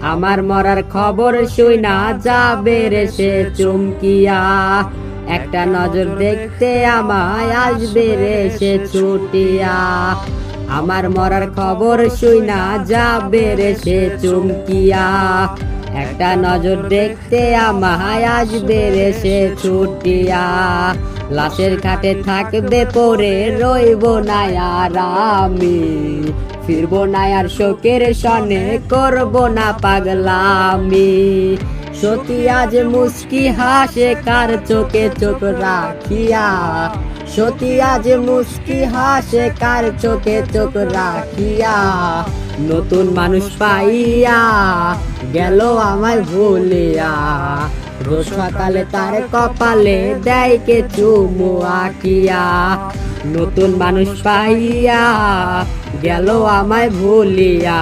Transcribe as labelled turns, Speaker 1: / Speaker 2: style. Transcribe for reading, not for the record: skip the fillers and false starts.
Speaker 1: আমার মরার খবর শুইনা যাবে রে সে চুমকিয়া, একটা নজর দেখতে আমায় আসবে রে সে ছুটিয়া। আমার মরার খবর শুইনা যাবে রে সে চুমকিয়া, একটা নজর দেখতে আমায় আসবে রে সে ছুটিয়া। লাশের ঘাটে থাকবে পরে রইব না আর আমি, ফিরবো না আর শোকের সনে করব না পাগলামি। সতী আজ মুস্কি হাসে কার চোখে চোখ রাখিয়া, সতী আজ মুস্কি হাসে কার চোখে চোখ রাখিয়া। নতুন মানুষ পাইয়া গেল আমায় ভুলিয়া, রোজ সকালে তার কপালে দেয় কে চুমু আঁকিয়া। নতুন মানুষ পাইয়া গেল আমায় ভুলিয়া,